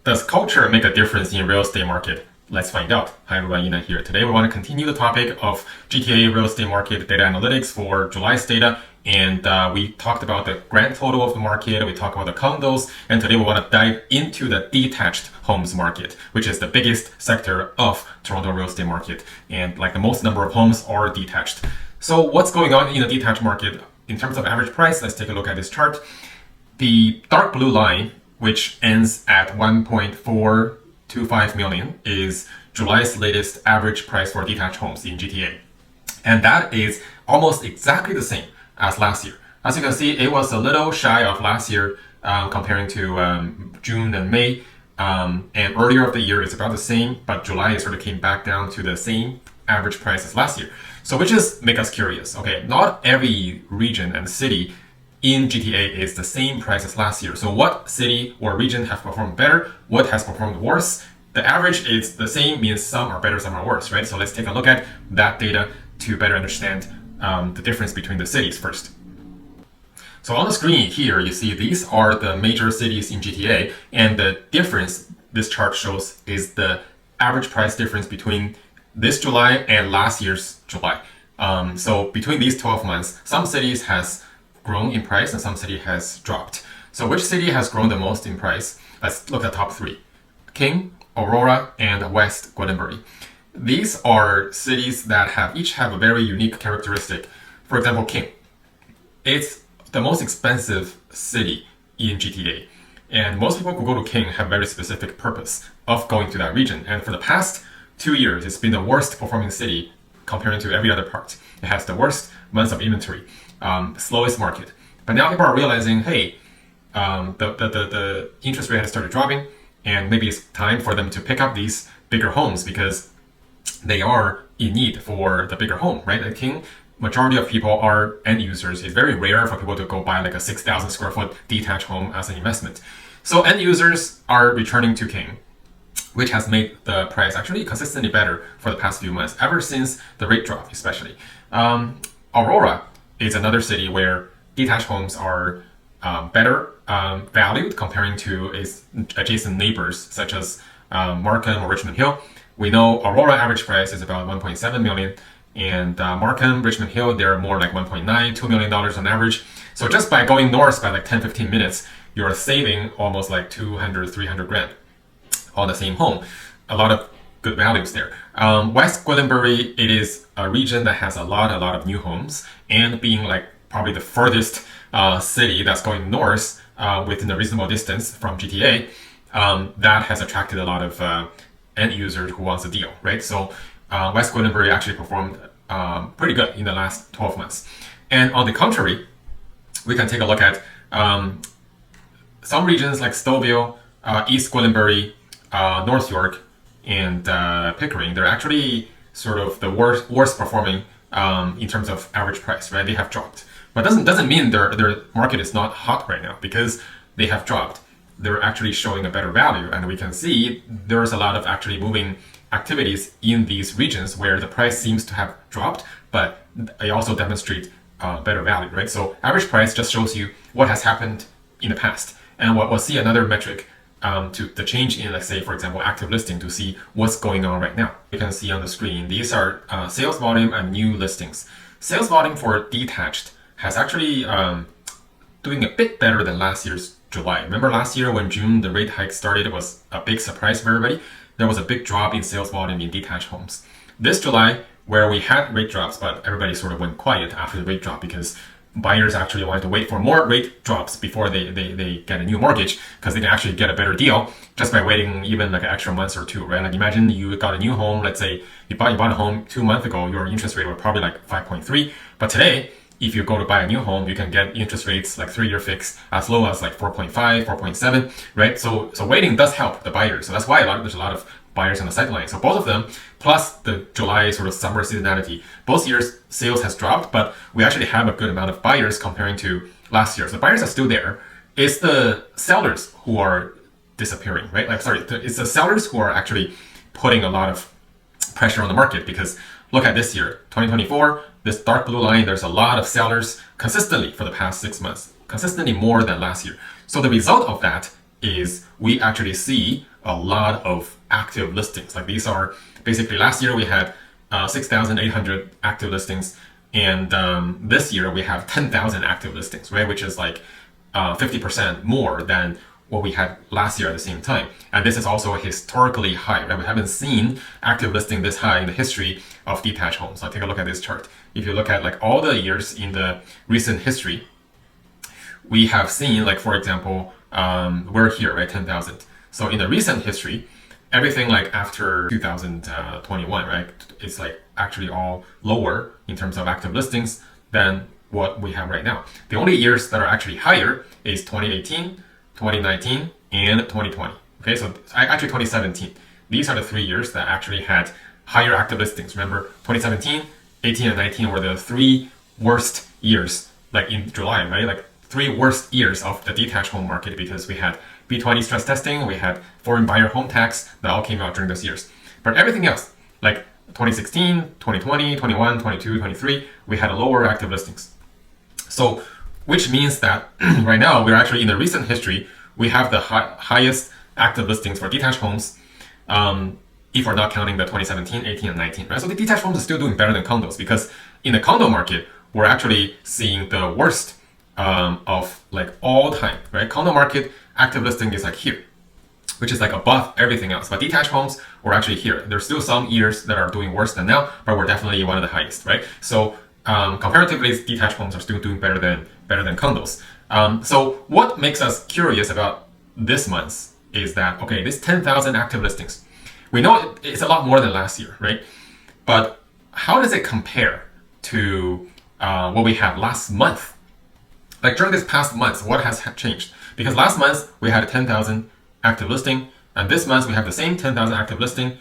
Does culture make a difference in real estate market? Let's find out. Hi everyone, Yina here. Today we want to continue the topic of GTA real estate market data analytics for July's data. And we talked about the grand total of the market, we talked about the condos, and today we want to dive into the detached homes market, which is the biggest sector of Toronto real estate market. And like the most number of homes are detached. So what's going on in the detached market in terms of average price? Let's take a look at this chart. The dark blue line, which ends at 1.425 million, is July's latest average price for detached homes in GTA. And that is almost exactly the same as last year. As you can see, it was a little shy of last year comparing to June and May. And earlier of the year, it's about the same, but July sort of came back down to the same average price as last year. So which is make us curious. Okay, not every region and city in GTA is the same price as last year. So what city or region have performed better? What has performed worse? The average is the same, means some are better, some are worse, right? So let's take a look at that data to better understand the difference between the cities first. So on the screen here, you see these are the major cities in GTA, and the difference this chart shows is the average price difference between this July and last year's July. So between these 12 months, some cities has grown in price and some city has dropped. So which city has grown the most in price? Let's look at the top three: King, Aurora, and West Gwillimbury. These are cities that each have a very unique characteristic. For example, King. It's the most expensive city in GTA. And most people who go to King have very specific purpose of going to that region. And for the past 2 years, it's been the worst performing city comparing to every other part. It has the worst months of inventory, slowest market. But now people are realizing, hey, the interest rate has started dropping, and maybe it's time for them to pick up these bigger homes because they are in need for the bigger home, right? At King, majority of people are end users. It's very rare for people to go buy like a 6,000 square foot detached home as an investment. So end users are returning to King, which has made the price actually consistently better for the past few months, ever since the rate drop especially. Aurora is another city where detached homes are better valued comparing to its adjacent neighbors such as Markham or Richmond Hill. We know Aurora average price is about 1.7 million, and Markham, Richmond Hill, they're more like 1.9, $2 million on average. So just by going north by like 10-15 minutes, you're saving almost like 200, 300 grand on the same home. A lot of good values there. West Gwillimbury, it is a region that has a lot of new homes, and being like probably the furthest city that's going north within a reasonable distance from GTA, that has attracted a lot of end users who wants a deal, right? So West Gwillimbury actually performed pretty good in the last 12 months. And on the contrary, we can take a look at some regions like Stouffville, East Gwillimbury, North York, and Pickering. They're actually sort of the worst performing in terms of average price, right? They have dropped. But doesn't mean their market is not hot right now, because they have dropped. They're actually showing a better value, and we can see there's a lot of actually moving activities in these regions where the price seems to have dropped, but they also demonstrate better value, right? So average price just shows you what has happened in the past, and we'll see another metric to the change in, let's say, for example, active listing, to see what's going on right now. You can see on the screen, these are sales volume and new listings. Sales volume for detached has actually doing a bit better than last year's July. Remember last year when June the rate hike started, it was a big surprise for everybody. There was a big drop in sales volume in detached homes. This July, where we had rate drops, but everybody sort of went quiet after the rate drop because buyers actually wanted to wait for more rate drops before they get a new mortgage, because they can actually get a better deal just by waiting even like an extra month or two, right? Like imagine you got a new home, let's say you bought a home 2 months ago, your interest rate was probably like 5.3, but today, if you go to buy a new home, you can get interest rates like 3-year fixed as low as like 4.5, 4.7, right? So waiting does help the buyers. So that's why there's a lot of buyers on the sideline. So both of them, plus the July sort of summer seasonality, both years sales has dropped, but we actually have a good amount of buyers comparing to last year. So the buyers are still there. It's the sellers who are disappearing, right? Like, sorry, it's the sellers who are actually putting a lot of pressure on the market, because look at this year, 2024, this dark blue line, there's a lot of sellers consistently for the past 6 months, consistently more than last year. So the result of that is we actually see a lot of active listings. Like these are basically last year we had 6,800 active listings, and this year we have 10,000 active listings, right? Which is like 50% more than what we had last year at the same time. And this is also historically high, right? We haven't seen active listing this high in the history of detached homes. So take a look at this chart. If you look at like all the years in the recent history, we have seen, like, for example, we're here, right? 10,000. So in the recent history, everything like after 2021, right? It's like actually all lower in terms of active listings than what we have right now. The only years that are actually higher is 2018, 2019, and 2020. Okay, so actually 2017. These are the 3 years that actually had higher active listings. Remember, 2017, 18, and 19 were the 3 worst years, like in July, right? Like 3 worst years of the detached home market because we had B20 stress testing, we had foreign buyer home tax that all came out during those years. But everything else, like 2016, 2020, 21, 22, 23, we had a lower active listings. So, which means that right now we're actually in the recent history, we have the highest active listings for detached homes, if we're not counting the 2017, 18, and 19, right? So the detached homes are still doing better than condos because in the condo market, we're actually seeing the worst of like all time, right? Condo market active listing is like here, which is like above everything else. But detached homes, we're actually here. There's still some years that are doing worse than now, but we're definitely one of the highest, right? So comparatively, detached homes are still doing better than condos. So what makes us curious about this month is that, okay, this 10,000 active listings, we know it's a lot more than last year, right? But how does it compare to what we had last month? Like during this past month, what has changed? Because last month we had 10,000 active listing, and this month we have the same 10,000 active listing,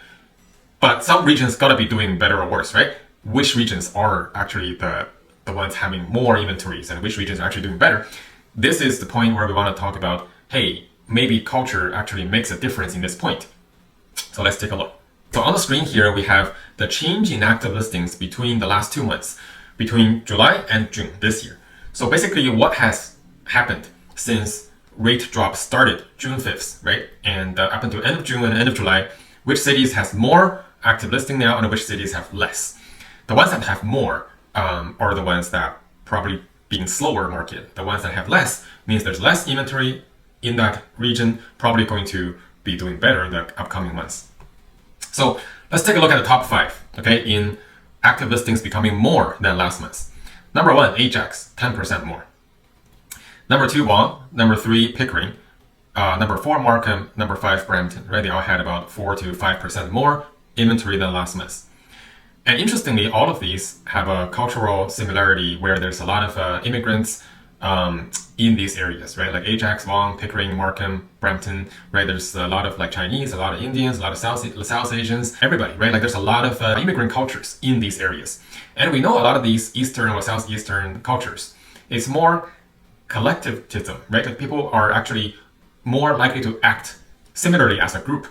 but some regions gotta be doing better or worse, right? Which regions are actually the ones having more inventories and which regions are actually doing better? This is the point where we want to talk about, hey, maybe culture actually makes a difference in this point. So let's take a look. So on the screen here, we have the change in active listings between the last 2 months, between July and June this year. So basically what has happened since rate drop started June 5th, right? And up until end of June and end of July, which cities has more active listing now and which cities have less? The ones that have more are the ones that probably being slower market. The ones that have less means there's less inventory in that region, probably going to be doing better in the upcoming months. So let's take a look at the top 5, okay, in active listings becoming more than last month. Number 1, Ajax, 10% more. Number 2, Vaughan. Number 3, Pickering. Number 4, Markham. Number 5, Brampton, right? They all had about 4 to 5% more inventory than last month. And interestingly, all of these have a cultural similarity where there's a lot of immigrants in these areas, right? Like Ajax, Vaughan, Pickering, Markham, Brampton, right? There's a lot of like Chinese, a lot of Indians, a lot of South Asians, everybody, right? Like there's a lot of immigrant cultures in these areas. And we know a lot of these Eastern or Southeastern cultures. It's more collectivism, right? Like people are actually more likely to act similarly as a group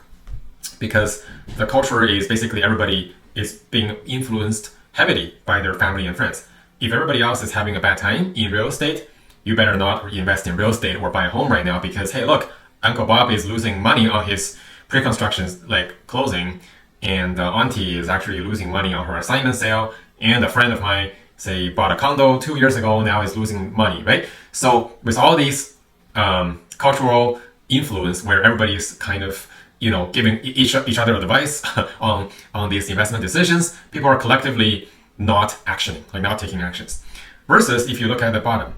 because the culture is basically everybody is being influenced heavily by their family and friends. If everybody else is having a bad time in real estate, you better not invest in real estate or buy a home right now because, hey, look, Uncle Bob is losing money on his pre-construction like closing, and Auntie is actually losing money on her assignment sale, and a friend of mine, say, bought a condo 2 years ago, now is losing money, right? So with all these cultural influence where everybody's kind of giving each other advice on these investment decisions, people are collectively not actioning, like not taking actions. Versus if you look at the bottom,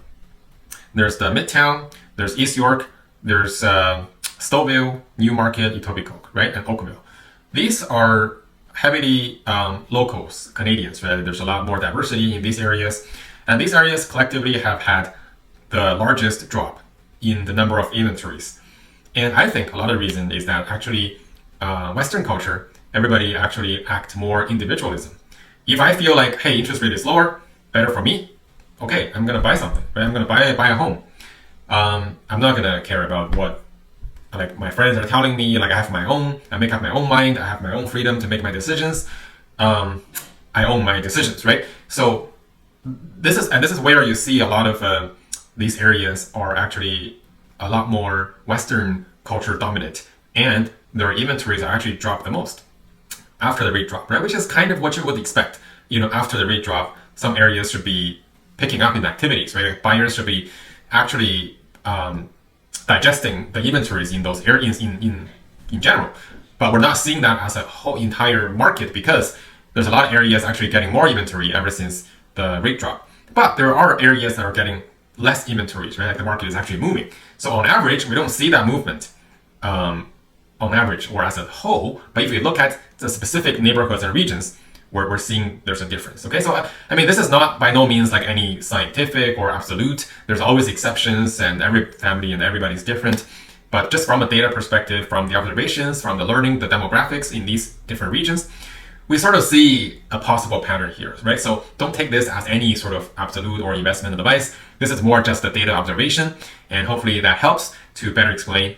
there's the Midtown, there's East York, there's Stouffville, Newmarket, Etobicoke, right, and Oakville. These are heavily locals, Canadians, right? There's a lot more diversity in these areas, and these areas collectively have had the largest drop in the number of inventories. And I think a lot of the reason is that actually Western culture, everybody actually act more individualism. If I feel like, hey, interest rate is lower, better for me, okay, I'm gonna buy something, right? I'm gonna buy a home. I'm not gonna care about what like my friends are telling me. Like I make up my own mind. I have my own freedom to make my decisions. I own my decisions, right? So this is where you see a lot of these areas are actually a lot more Western culture dominant, and their inventories are actually dropped the most after the rate drop, right? Which is kind of what you would expect. After the rate drop, some areas should be picking up in activities, right? Buyers should be actually digesting the inventories in those areas in general. But we're not seeing that as a whole entire market because there's a lot of areas actually getting more inventory ever since the rate drop. But there are areas that are getting less inventories, right? Like the market is actually moving. So on average, we don't see that movement on average or as a whole. But if you look at the specific neighborhoods and regions, we're seeing there's a difference. Okay, so I mean, this is not by no means like any scientific or absolute. There's always exceptions, and every family and everybody's different. But just from a data perspective, from the observations, from the learning, the demographics in these different regions, we sort of see a possible pattern here, right? So don't take this as any sort of absolute or investment advice. This is more just a data observation, and hopefully that helps to better explain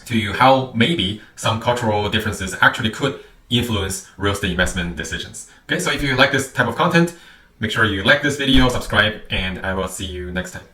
to you how maybe some cultural differences actually could influence real estate investment decisions. Okay, so if you like this type of content, make sure you like this video, subscribe, and I will see you next time.